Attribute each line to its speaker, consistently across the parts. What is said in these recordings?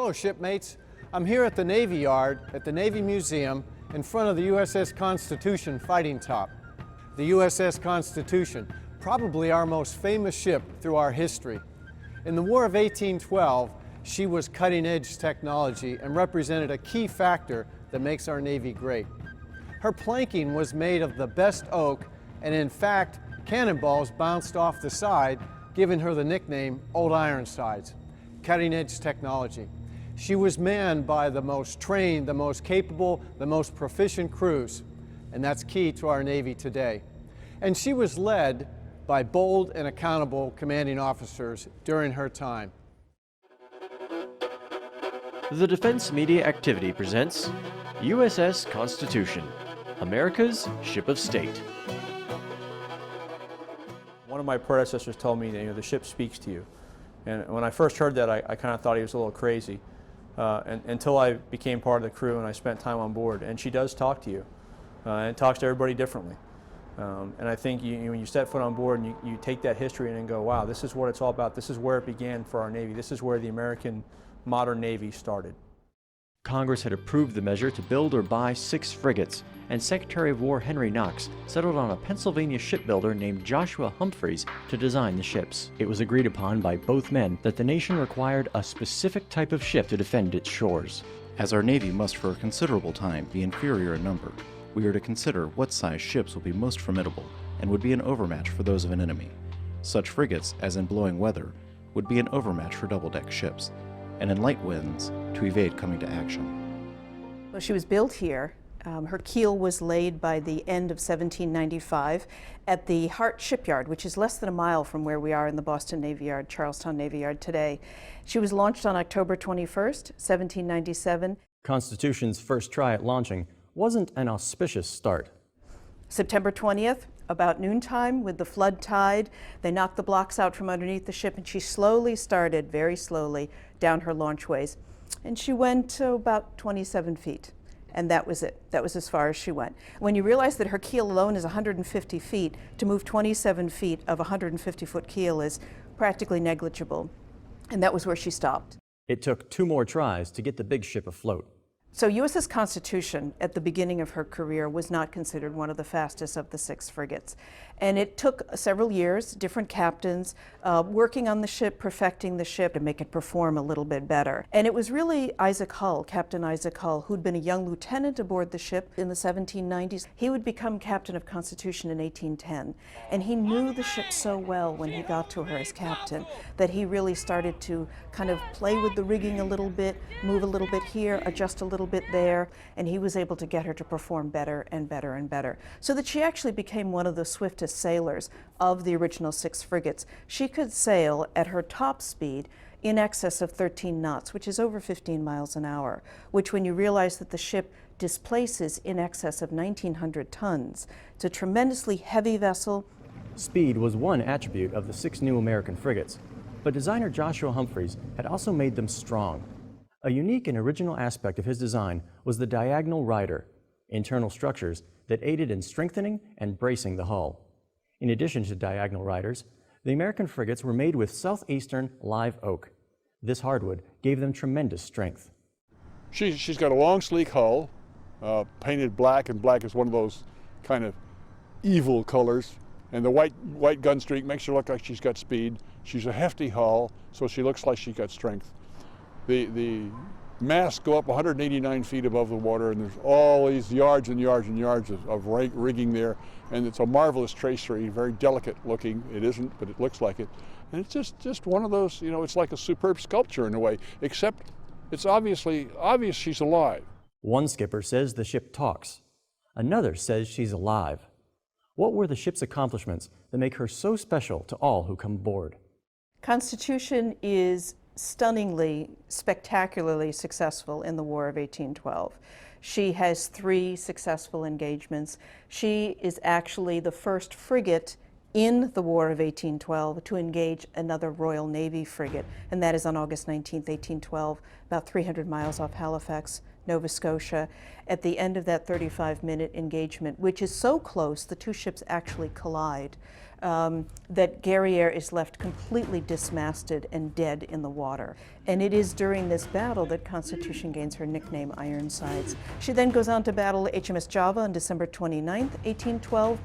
Speaker 1: Hello, shipmates. I'm here at the Navy Yard at the Navy Museum in front of the USS Constitution fighting top. The USS Constitution, probably our most famous ship through our history. In the War of 1812, she was cutting-edge technology and represented a key factor that makes our Navy great. Her planking was made of the best oak, and in fact, cannonballs bounced off the side, giving her the nickname Old Ironsides. Cutting-edge technology. She was manned by the most trained, the most capable, the most proficient crews, and that's key to our Navy today. And she was led by bold and accountable commanding officers during her time.
Speaker 2: The Defense Media Activity presents USS Constitution, America's Ship of State.
Speaker 3: One of my predecessors told me that the ship speaks to you. And when I first heard that, I kind of thought he was a little crazy. Until I became part of the crew and I spent time on board. And she does talk to you. And talks to everybody differently. And I think when you set foot on board and you take that history and then go, wow, this is what it's all about. This is where it began for our Navy. This is where the American modern Navy started.
Speaker 2: Congress had approved the measure to build or buy 6 frigates, and Secretary of War Henry Knox settled on a Pennsylvania shipbuilder named Joshua Humphreys to design the ships. It was agreed upon by both men that the nation required a specific type of ship to defend its shores.
Speaker 4: As our Navy must for a considerable time be inferior in number, we are to consider what size ships will be most formidable and would be an overmatch for those of an enemy. Such frigates, as in blowing weather, would be an overmatch for double-deck ships, and in light winds to evade coming to action.
Speaker 5: Well, she was built here. Her keel was laid by the end of 1795 at the Hart Shipyard, which is less than a mile from where we are in the Boston Navy Yard, Charlestown Navy Yard today. She was launched on October 21st, 1797.
Speaker 2: Constitution's first try at launching wasn't an auspicious start.
Speaker 5: September 20th, about noontime, with the flood tide, they knocked the blocks out from underneath the ship, and she slowly started, very slowly, down her launchways. And she went to about 27 feet. And that was it. That was as far as she went. When you realize that her keel alone is 150 feet, to move 27 feet of a 150-foot keel is practically negligible. And that was where she stopped.
Speaker 2: It took 2 more tries to get the big ship afloat.
Speaker 5: So USS Constitution, at the beginning of her career, was not considered one of the fastest of the 6 frigates. And it took several years, different captains, working on the ship, perfecting the ship to make it perform a little bit better. And it was really Isaac Hull, Captain Isaac Hull, who'd been a young lieutenant aboard the ship in the 1790s. He would become captain of Constitution in 1810. And he knew the ship so well when he got to her as captain that he really started to kind of play with the rigging a little bit, move a little bit here, adjust a little bit there, and he was able to get her to perform better and better and better. So that she actually became one of the swiftest sailors of the original 6 frigates. She could sail at her top speed in excess of 13 knots, which is over 15 miles an hour, which when you realize that the ship displaces in excess of 1,900 tons, it's a tremendously heavy vessel.
Speaker 2: Speed was one attribute of the 6 new American frigates, but designer Joshua Humphreys had also made them strong. A unique and original aspect of his design was the diagonal rider, internal structures that aided in strengthening and bracing the hull. In addition to diagonal riders, the American frigates were made with southeastern live oak. This hardwood gave them tremendous strength.
Speaker 6: She's got a long, sleek hull, painted black, and black is one of those kind of evil colors. And the white gun streak makes her look like she's got speed. She's a hefty hull, so she looks like she's got strength. The masts go up 189 feet above the water, and there's all these yards and yards and yards of rigging there, and it's a marvelous tracery, very delicate looking. It isn't, but it looks like it. And it's just one of those, it's like a superb sculpture in a way, except it's obvious she's alive.
Speaker 2: One skipper says the ship talks. Another says she's alive. What were the ship's accomplishments that make her so special to all who come aboard?
Speaker 5: Constitution is stunningly, spectacularly successful in the War of 1812. She has 3 successful engagements. She is actually the first frigate in the War of 1812 to engage another Royal Navy frigate, and that is on August 19th, 1812, about 300 miles off Halifax, Nova Scotia. At the end of that 35-minute engagement, which is so close, the two ships actually collide, that Guerrière is left completely dismasted and dead in the water. And it is during this battle that Constitution gains her nickname Ironsides. She then goes on to battle HMS Java on December 29th, 1812,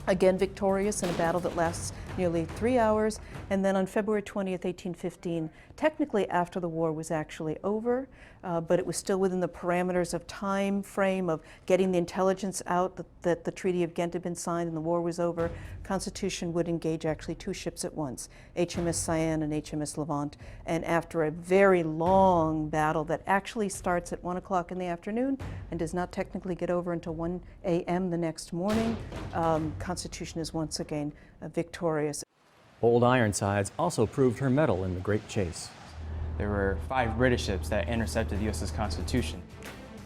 Speaker 5: again victorious in a battle that lasts nearly 3 hours. And then on February 20th, 1815, technically after the war was actually over, but it was still within the parameters of time frame of getting the intelligence out that the Treaty of Ghent had been signed and the war was over, Constitution would engage actually two ships at once, HMS Cyan and HMS Levant. And after a very long battle that actually starts at 1 o'clock in the afternoon and does not technically get over until 1 a.m. the next morning, Constitution is once again victorious.
Speaker 2: Old Ironsides also proved her mettle in the Great Chase.
Speaker 7: There were 5 British ships that intercepted the USS Constitution.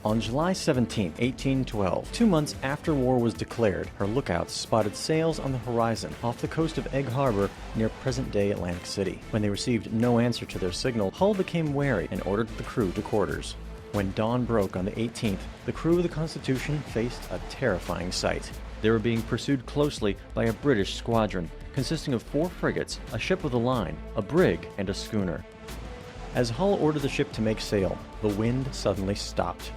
Speaker 2: On July 17, 1812, 2 months after war was declared, her lookouts spotted sails on the horizon off the coast of Egg Harbor near present-day Atlantic City. When they received no answer to their signal, Hull became wary and ordered the crew to quarters. When dawn broke on the 18th, the crew of the Constitution faced a terrifying sight. They were being pursued closely by a British squadron consisting of 4 frigates, a ship with a line, a brig, and a schooner. As Hull ordered the ship to make sail, the wind suddenly stopped.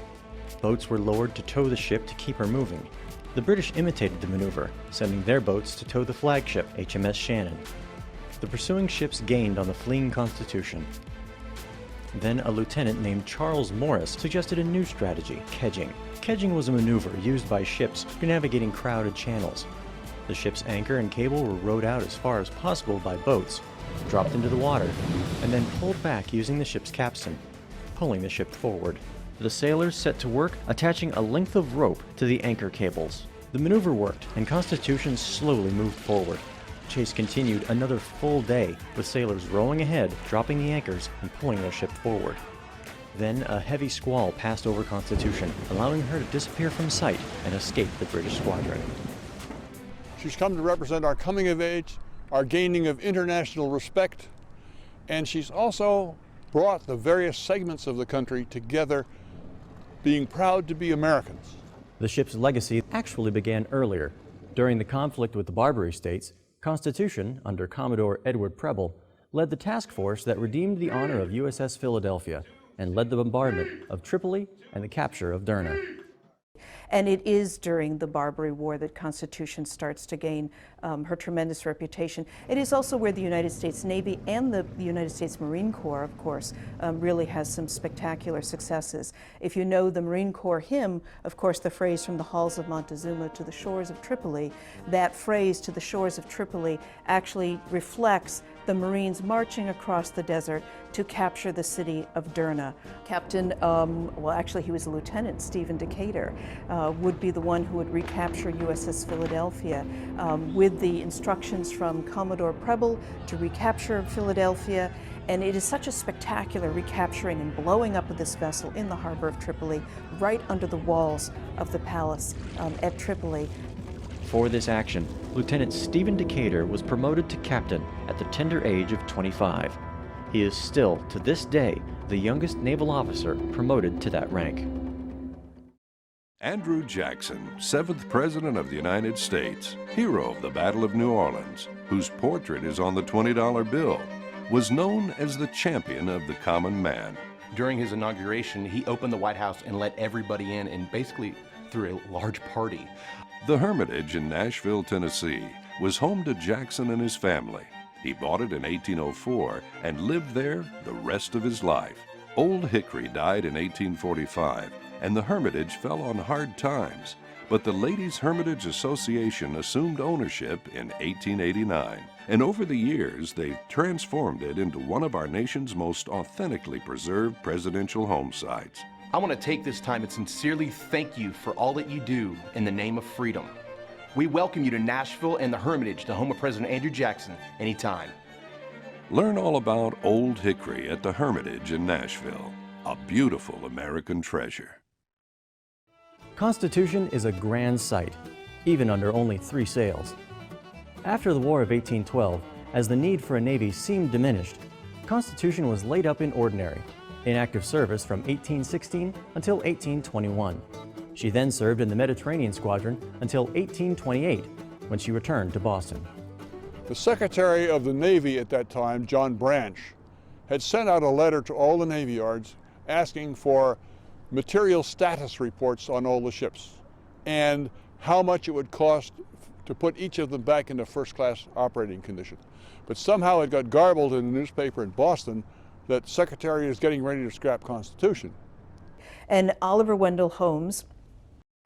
Speaker 2: Boats were lowered to tow the ship to keep her moving. The British imitated the maneuver, sending their boats to tow the flagship, HMS Shannon. The pursuing ships gained on the fleeing Constitution. Then a lieutenant named Charles Morris suggested a new strategy, kedging. Kedging was a maneuver used by ships for navigating crowded channels. The ship's anchor and cable were rowed out as far as possible by boats, dropped into the water, and then pulled back using the ship's capstan, pulling the ship forward. The sailors set to work attaching a length of rope to the anchor cables. The maneuver worked, and Constitution slowly moved forward. Chase continued another full day, with sailors rowing ahead, dropping the anchors, and pulling their ship forward. Then a heavy squall passed over Constitution, allowing her to disappear from sight and escape the British squadron.
Speaker 6: She's come to represent our coming of age, our gaining of international respect, and she's also brought the various segments of the country together, being proud to be Americans.
Speaker 2: The ship's legacy actually began earlier. During the conflict with the Barbary States, Constitution, under Commodore Edward Preble, led the task force that redeemed the honor of USS Philadelphia and led the bombardment of Tripoli and the capture of Derna.
Speaker 5: And it is during the Barbary War that Constitution starts to gain her tremendous reputation. It is also where the United States Navy and the United States Marine Corps, of course, really has some spectacular successes. If you know the Marine Corps hymn, of course, the phrase from the halls of Montezuma to the shores of Tripoli, that phrase to the shores of Tripoli actually reflects the Marines marching across the desert to capture the city of Derna. Captain, well actually he was a lieutenant, Stephen Decatur, would be the one who would recapture USS Philadelphia with the instructions from Commodore Preble to recapture Philadelphia. And it is such a spectacular recapturing and blowing up of this vessel in the harbor of Tripoli, right under the walls of the palace at Tripoli.
Speaker 2: For this action, Lieutenant Stephen Decatur was promoted to captain at the tender age of 25. He is still, to this day, the youngest naval officer promoted to that rank.
Speaker 8: Andrew Jackson, 7th President of the United States, hero of the Battle of New Orleans, whose portrait is on the $20 bill, was known as the champion of the common man.
Speaker 9: During his inauguration, he opened the White House and let everybody in and basically threw a large party.
Speaker 8: The Hermitage in Nashville, Tennessee, was home to Jackson and his family. He bought it in 1804 and lived there the rest of his life. Old Hickory died in 1845, and the Hermitage fell on hard times, but the Ladies' Hermitage Association assumed ownership in 1889, and over the years they've transformed it into one of our nation's most authentically preserved presidential home sites.
Speaker 9: I want to take this time and sincerely thank you for all that you do in the name of freedom. We welcome you to Nashville and the Hermitage, the home of President Andrew Jackson, anytime.
Speaker 8: Learn all about Old Hickory at the Hermitage in Nashville, a beautiful American treasure.
Speaker 2: Constitution is a grand sight, even under only 3 sails. After the War of 1812, as the need for a navy seemed diminished, Constitution was laid up in ordinary. in active service from 1816 until 1821. She then served in the Mediterranean Squadron until 1828, when she returned to Boston.
Speaker 6: The Secretary of the Navy at that time, John Branch, had sent out a letter to all the Navy yards asking for material status reports on all the ships and how much it would cost to put each of them back into first-class operating condition. But somehow it got garbled in the newspaper in Boston that the Secretary is getting ready to scrap Constitution.
Speaker 5: And Oliver Wendell Holmes,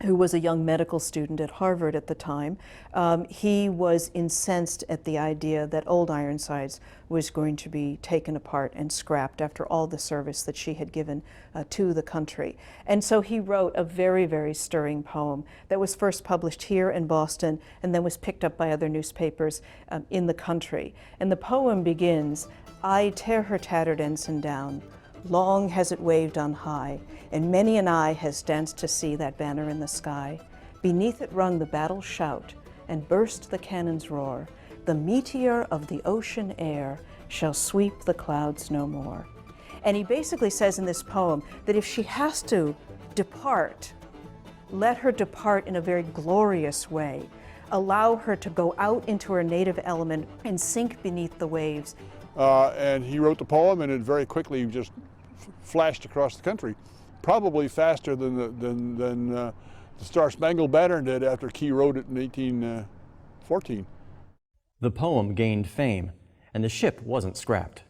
Speaker 5: who was a young medical student at Harvard at the time, he was incensed at the idea that Old Ironsides was going to be taken apart and scrapped after all the service that she had given to the country. And so he wrote a very, very stirring poem that was first published here in Boston and then was picked up by other newspapers in the country. And the poem begins, "I tear her tattered ensign down. Long has it waved on high, and many an eye has danced to see that banner in the sky. Beneath it rung the battle's shout, and burst the cannon's roar. The meteor of the ocean air shall sweep the clouds no more." And he basically says in this poem that if she has to depart, let her depart in a very glorious way. Allow her to go out into her native element and sink beneath the waves.
Speaker 6: And he wrote the poem, and it very quickly just flashed across the country, probably faster than the Star-Spangled Banner did after Key wrote it in 1814.
Speaker 2: The poem gained fame, and the ship wasn't scrapped.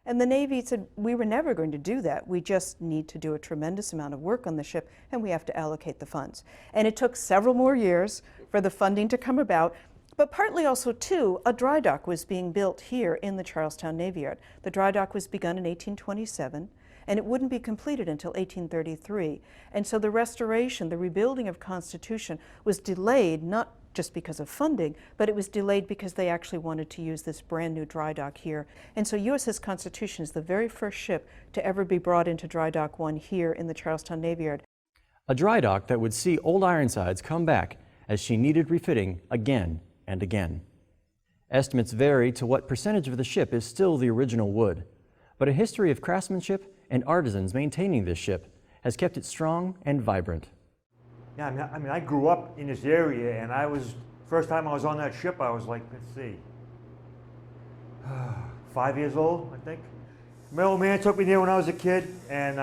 Speaker 5: And the Navy said, we were never going to do that. We just need to do a tremendous amount of work on the ship, and we have to allocate the funds. And it took several more years for the funding to come about. But partly also, too, a dry dock was being built here in the Charlestown Navy Yard. The dry dock was begun in 1827, and it wouldn't be completed until 1833. And so the restoration, the rebuilding of Constitution was delayed, not just because of funding, but it was delayed because they actually wanted to use this brand new dry dock here. And so USS Constitution is the very first ship to ever be brought into Dry Dock 1 here in the Charlestown Navy Yard.
Speaker 2: A dry dock that would see Old Ironsides come back as she needed refitting again and again. Estimates vary to what percentage of the ship is still the original wood, but a history of craftsmanship and artisans maintaining this ship has kept it strong and vibrant.
Speaker 10: Yeah, I mean, I grew up in this area, and first time I was on that ship, I was like, let's see, 5 years old, I think. My old man took me there when I was a kid, and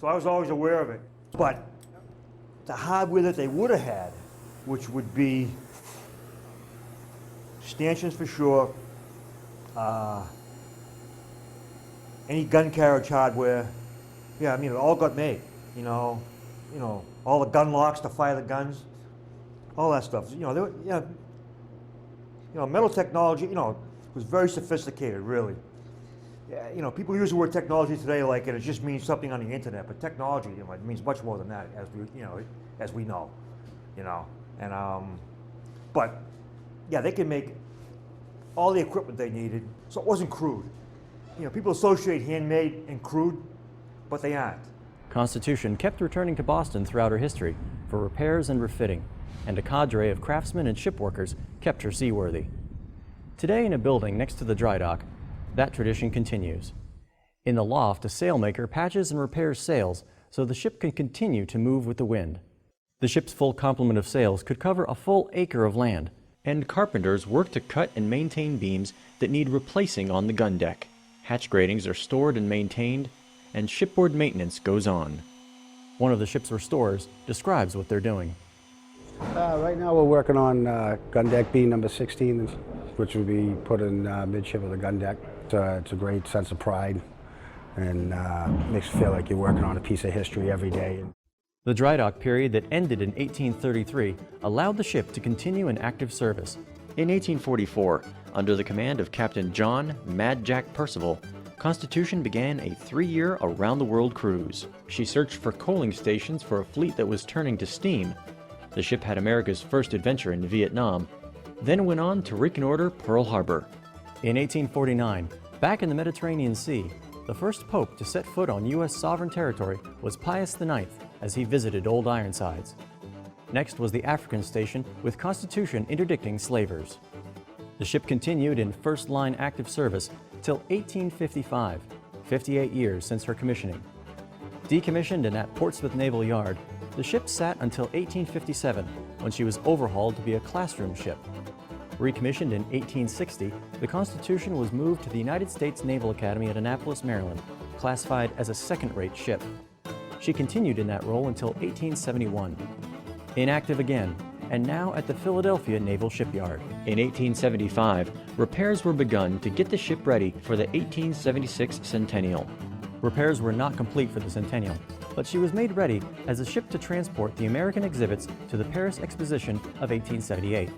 Speaker 10: so I was always aware of it. But the hardware that they would have had, which would be stanchions for sure, any gun carriage hardware, yeah, I mean, it all got made, you know, all the gun locks to fire the guns, all that stuff. Metal technology, was very sophisticated, really. Yeah, people use the word technology today like it just means something on the internet, but technology, it means much more than that, as we know, but yeah, they can make all the equipment they needed, so it wasn't crude. People associate handmade and crude, but they aren't.
Speaker 2: Constitution kept returning to Boston throughout her history for repairs and refitting, and a cadre of craftsmen and shipworkers kept her seaworthy. Today, in a building next to the dry dock, that tradition continues. In the loft, a sailmaker patches and repairs sails so the ship can continue to move with the wind. The ship's full complement of sails could cover a full acre of land, and carpenters work to cut and maintain beams that need replacing on the gun deck. Hatch gratings are stored and maintained, and shipboard maintenance goes on. One of the ship's restorers describes what they're doing.
Speaker 11: Right now we're working on gun deck beam number 16, which will be put in midship of the gun deck. It's a great sense of pride, and makes you feel like you're working on a piece of history every day.
Speaker 2: The dry dock period that ended in 1833 allowed the ship to continue in active service.
Speaker 4: In 1844, under the command of Captain John Mad Jack Percival, Constitution began a 3-year around-the-world cruise. She searched for coaling stations for a fleet that was turning to steam. The ship had America's first adventure in Vietnam, then went on to reconnoiter Pearl Harbor.
Speaker 2: In 1849, back in the Mediterranean Sea, the first pope to set foot on U.S. sovereign territory was Pius IX as he visited Old Ironsides. Next was the African station with Constitution interdicting slavers. The ship continued in first-line active service till 1855, 58 years since her commissioning. Decommissioned and at Portsmouth Naval Yard, the ship sat until 1857, when she was overhauled to be a classroom ship. Recommissioned in 1860, the Constitution was moved to the United States Naval Academy at Annapolis, Maryland, classified as a second-rate ship. She continued in that role until 1871. Inactive again, and now at the Philadelphia Naval Shipyard. In 1875, repairs were begun to get the ship ready for the 1876 centennial. Repairs were not complete for the centennial, but she was made ready as a ship to transport the American exhibits to the Paris Exposition of 1878.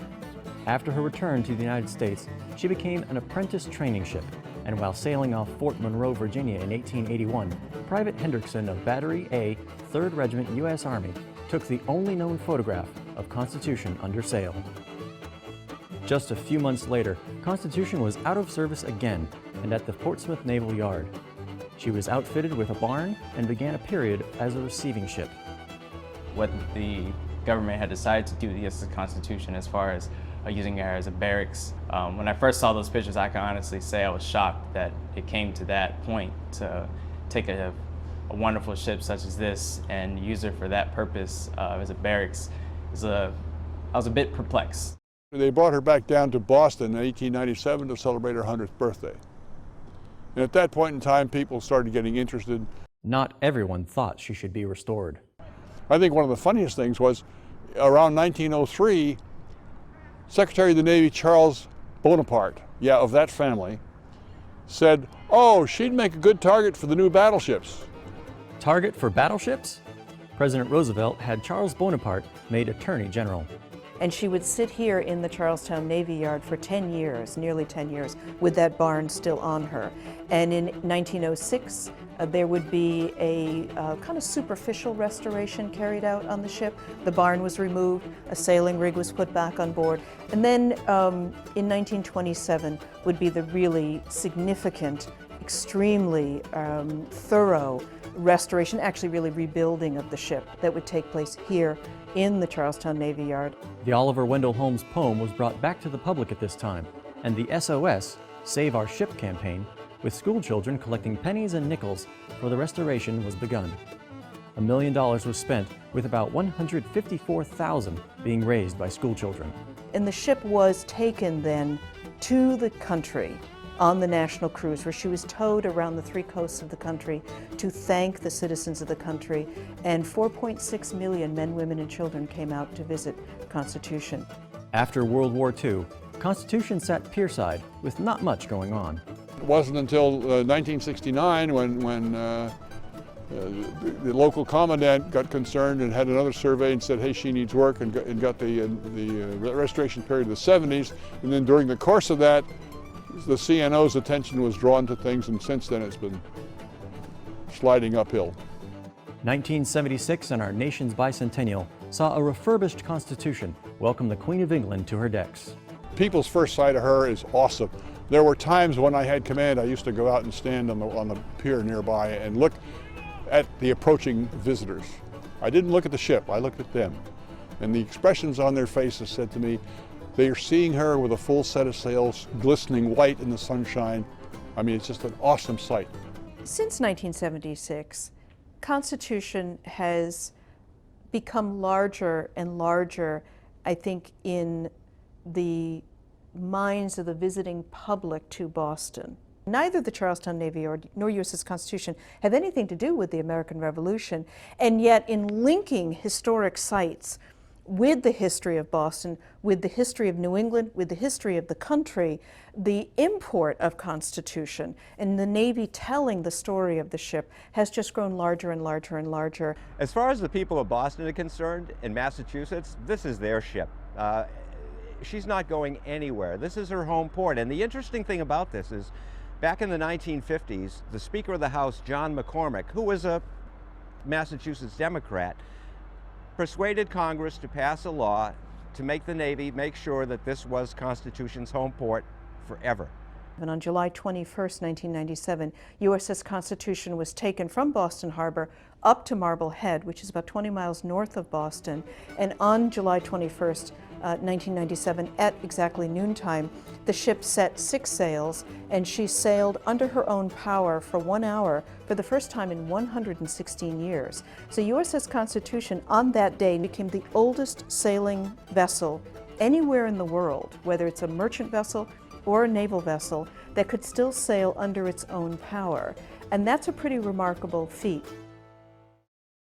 Speaker 2: After her return to the United States, she became an apprentice training ship, and while sailing off Fort Monroe, Virginia in 1881, Private Hendrickson of Battery A, 3rd Regiment, U.S. Army, took the only known photograph of Constitution under sail. Just a few months later, Constitution was out of service again and at the Portsmouth Naval Yard. She was outfitted with a barn and began a period as a receiving ship.
Speaker 7: What the government had decided to do with the USS Constitution as far as using her as a barracks. When I first saw those pictures, I can honestly say I was shocked that it came to that point to take a wonderful ship such as this and use her for that purpose as a barracks. I was a bit perplexed.
Speaker 6: They brought her back down to Boston in 1897 to celebrate her 100th birthday. And at that point in time, people started getting interested.
Speaker 2: Not everyone thought she should be restored.
Speaker 6: I think one of the funniest things was around 1903, Secretary of the Navy Charles Bonaparte, of that family, said, oh, she'd make a good target for the new battleships.
Speaker 2: Target for battleships? President Roosevelt had Charles Bonaparte made Attorney General.
Speaker 5: And she would sit here in the Charlestown Navy Yard for 10 years, nearly 10 years, with that barn still on her. And in 1906, there would be a kind of superficial restoration carried out on the ship. The barn was removed, a sailing rig was put back on board. And then in 1927 would be the really significant, extremely thorough restoration, actually really rebuilding of the ship that would take place here in the Charlestown Navy Yard.
Speaker 2: The Oliver Wendell Holmes poem was brought back to the public at this time, and the SOS, Save Our Ship campaign, with school children collecting pennies and nickels for the restoration was begun. $1 million was spent, with about $154,000 being raised by school children.
Speaker 5: And the ship was taken then to the country on the national cruise, where she was towed around the 3 coasts of the country to thank the citizens of the country, and 4.6 million men, women, and children came out to visit Constitution.
Speaker 2: After World War II, Constitution sat pierside with not much going on.
Speaker 6: It wasn't until 1969 when the local commandant got concerned and had another survey and said, hey, she needs work, and got the restoration period of the 70s. And then during the course of that, the CNO's attention was drawn to things, and since then it's been sliding uphill.
Speaker 2: 1976 and our nation's bicentennial saw a refurbished Constitution welcome the Queen of England to her decks.
Speaker 6: People's first sight of her is awesome. There were times when I had command, I used to go out and stand on the pier nearby and look at the approaching visitors. I didn't look at the ship, I looked at them. And the expressions on their faces said to me, they are seeing her with a full set of sails, glistening white in the sunshine. I mean, it's just an awesome sight.
Speaker 5: Since 1976, Constitution has become larger and larger, I think, in the minds of the visiting public to Boston. Neither the Charlestown Navy Yard nor USS Constitution have anything to do with the American Revolution, and yet in linking historic sites with the history of Boston, with the history of New England, with the history of the country, the import of Constitution and the Navy telling the story of the ship has just grown larger and larger and larger.
Speaker 12: As far as the people of Boston are concerned, in Massachusetts, this is their ship. She's not going anywhere. This is her home port. And the interesting thing about this is, back in the 1950s, the Speaker of the House, John McCormick, who was a Massachusetts Democrat, persuaded Congress to pass a law to make the Navy make sure that this was Constitution's home port forever.
Speaker 5: And on July 21st, 1997, USS Constitution was taken from Boston Harbor up to Marblehead, which is about 20 miles north of Boston. And on July 21st, 1997, at exactly noontime, the ship set 6 sails, and she sailed under her own power for 1 hour for the first time in 116 years. So USS Constitution on that day became the oldest sailing vessel anywhere in the world, whether it's a merchant vessel or a naval vessel, that could still sail under its own power. And that's a pretty remarkable feat.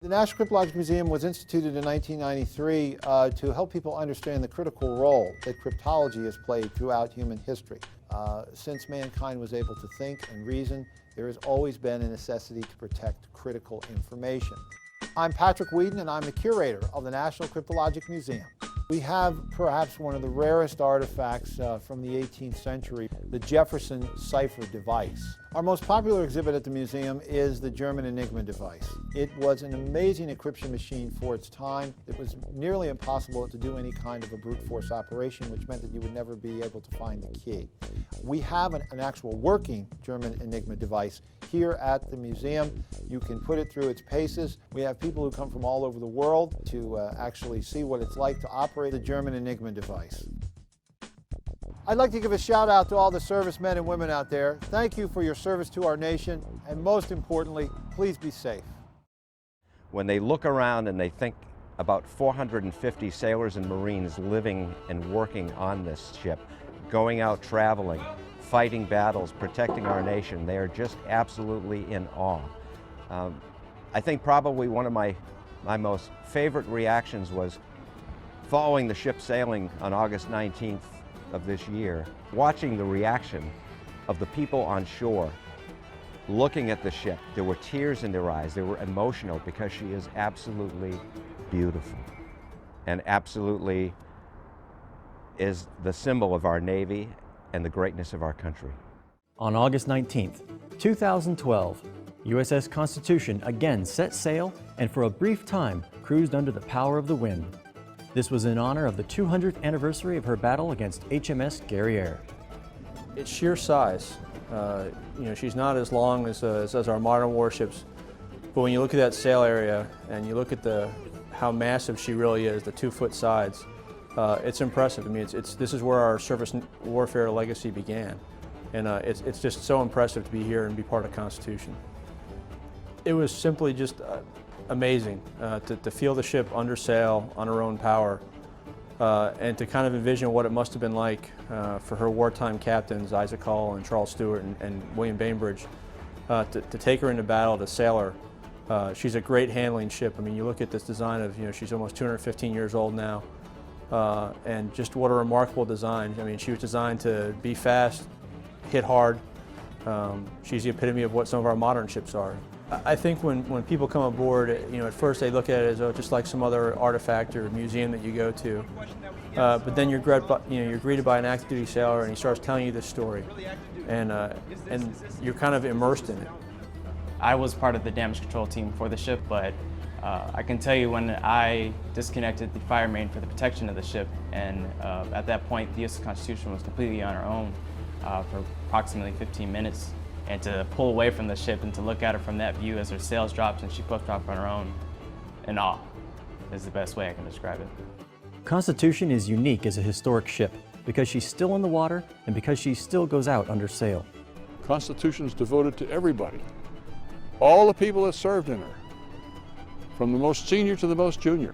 Speaker 1: The National Cryptologic Museum was instituted in 1993 to help people understand the critical role that cryptology has played throughout human history. Since mankind was able to think and reason, there has always been a necessity to protect critical information. I'm Patrick Whedon, and I'm the curator of the National Cryptologic Museum. We have perhaps one of the rarest artifacts from the 18th century, the Jefferson cipher device. Our most popular exhibit at the museum is the German Enigma device. It was an amazing encryption machine for its time. It was nearly impossible to do any kind of a brute force operation, which meant that you would never be able to find the key. We have an actual working German Enigma device here at the museum. You can put it through its paces. We have people who come from all over the world to actually see what it's like to operate the German Enigma device. I'd like to give a shout out to all the servicemen and women out there. Thank you for your service to our nation, and most importantly, please be safe.
Speaker 12: When they look around and they think about 450 sailors and Marines living and working on this ship, going out traveling, fighting battles, protecting our nation, they are just absolutely in awe. I think probably one of my most favorite reactions was following the ship sailing on August 19th of this year, watching the reaction of the people on shore looking at the ship. There were tears in their eyes. They were emotional because she is absolutely beautiful and absolutely is the symbol of our Navy and the greatness of our country.
Speaker 2: On August 19th, 2012, USS Constitution again set sail and for a brief time cruised under the power of the wind. This was in honor of the 200th anniversary of her battle against HMS Guerriere.
Speaker 3: It's sheer size. She's not as long as our modern warships, but when you look at that sail area and you look at how massive she really is, the 2-foot sides, it's impressive. I mean, this is where our surface warfare legacy began, and it's just so impressive to be here and be part of Constitution. It was simply just amazing to feel the ship under sail on her own power, and to kind of envision what it must have been like for her wartime captains, Isaac Hull and Charles Stewart and William Bainbridge, to take her into battle, to sail her. She's a great handling ship. I mean, you look at this design of, she's almost 215 years old now, and just what a remarkable design. I mean, she was designed to be fast, hit hard. She's the epitome of what some of our modern ships are. I think when people come aboard, at first they look at it as just like some other artifact or museum that you go to. But then you're greeted by an active duty sailor, and he starts telling you this story, and you're kind of immersed in it.
Speaker 7: I was part of the damage control team for the ship, but I can tell you when I disconnected the fire main for the protection of the ship, and at that point the USS Constitution was completely on her own for approximately 15 minutes. And to pull away from the ship and to look at her from that view as her sails dropped and she puffed off on her own, in awe is the best way I can describe it.
Speaker 2: Constitution is unique as a historic ship because she's still in the water and because she still goes out under sail.
Speaker 6: Constitution's devoted to everybody. All the people that served in her, from the most senior to the most junior,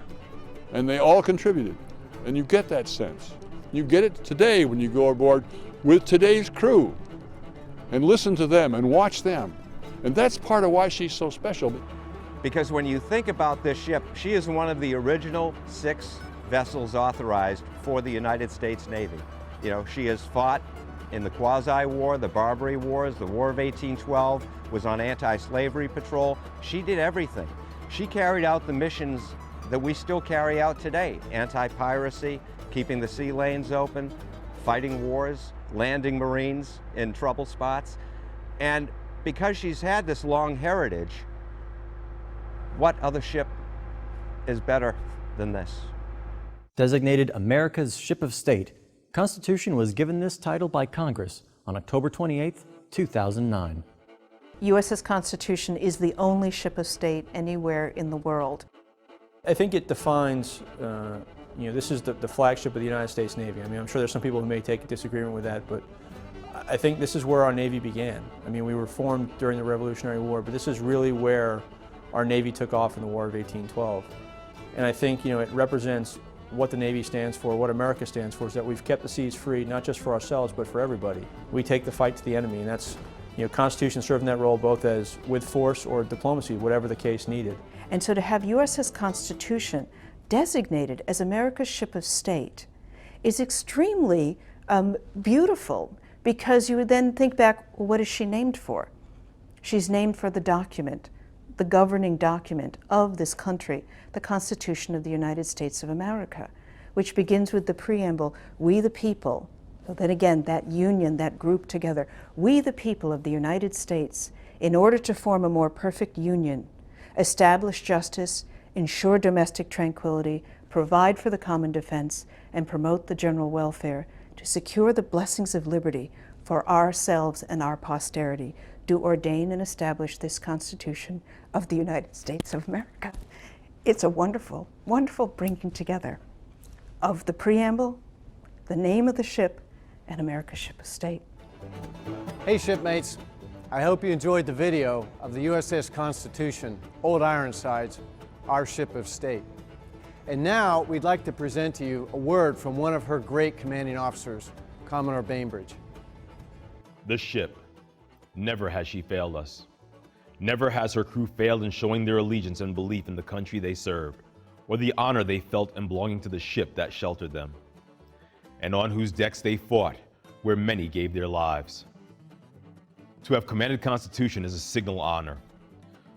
Speaker 6: and they all contributed. And you get that sense. You get it today when you go aboard with today's crew and listen to them and watch them. And that's part of why she's so special.
Speaker 12: Because when you think about this ship, she is one of the original 6 vessels authorized for the United States Navy. She has fought in the Quasi-War, the Barbary Wars, the War of 1812, was on anti-slavery patrol. She did everything. She carried out the missions that we still carry out today: anti-piracy, keeping the sea lanes open, fighting wars, landing Marines in trouble spots. And because she's had this long heritage, what other ship is better than this?
Speaker 2: Designated America's Ship of State, Constitution was given this title by Congress on October 28, 2009.
Speaker 5: USS Constitution is the only ship of state anywhere in the world.
Speaker 3: I think it defines this is the flagship of the United States Navy. I mean, I'm sure there's some people who may take a disagreement with that, but I think this is where our Navy began. I mean, we were formed during the Revolutionary War, but this is really where our Navy took off in the War of 1812. And I think, it represents what the Navy stands for, what America stands for, is that we've kept the seas free, not just for ourselves, but for everybody. We take the fight to the enemy, and that's, Constitution served in that role both as with force or diplomacy, whatever the case needed.
Speaker 5: And so to have USS Constitution designated as America's ship of state is extremely beautiful, because you would then think back, well, what is she named for? She's named for the document, the governing document of this country, the Constitution of the United States of America, which begins with the preamble, "We the people." So then again, that union, that group together, "We the people of the United States, in order to form a more perfect union, establish justice, ensure domestic tranquility, provide for the common defense, and promote the general welfare, to secure the blessings of liberty for ourselves and our posterity, do ordain and establish this Constitution of the United States of America." It's a wonderful, wonderful bringing together of the preamble, the name of the ship, and America's ship of state.
Speaker 1: Hey shipmates, I hope you enjoyed the video of the USS Constitution, Old Ironsides, our ship of state. And now we'd like to present to you a word from one of her great commanding officers, Commodore Bainbridge.
Speaker 13: The ship. Never has she failed us. Never has her crew failed in showing their allegiance and belief in the country they served, or the honor they felt in belonging to the ship that sheltered them, and on whose decks they fought, where many gave their lives. To have commanded Constitution is a signal honor.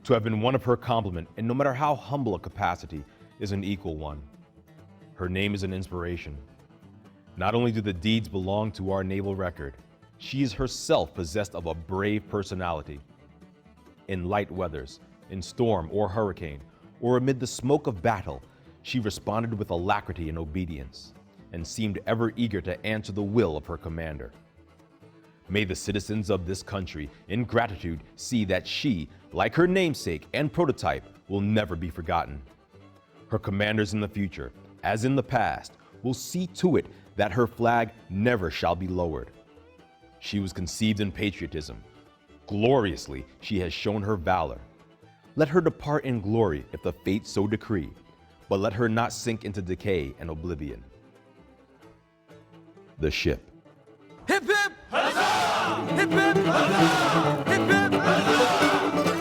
Speaker 13: To have been one of her complement, and no matter how humble a capacity, is an equal one. Her name is an inspiration. Not only do the deeds belong to our naval record, she is herself possessed of a brave personality. In light weathers, in storm or hurricane, or amid the smoke of battle, she responded with alacrity and obedience, and seemed ever eager to answer the will of her commander. May the citizens of this country, in gratitude, see that she, like her namesake and prototype, will never be forgotten. Her commanders in the future, as in the past, will see to it that her flag never shall be lowered. She was conceived in patriotism. Gloriously, she has shown her valor. Let her depart in glory if the fates so decree, but let her not sink into decay and oblivion. The ship.
Speaker 14: Hip hip! Huzzah! Hip hip! Huzzah! Hip hip! Huzzah!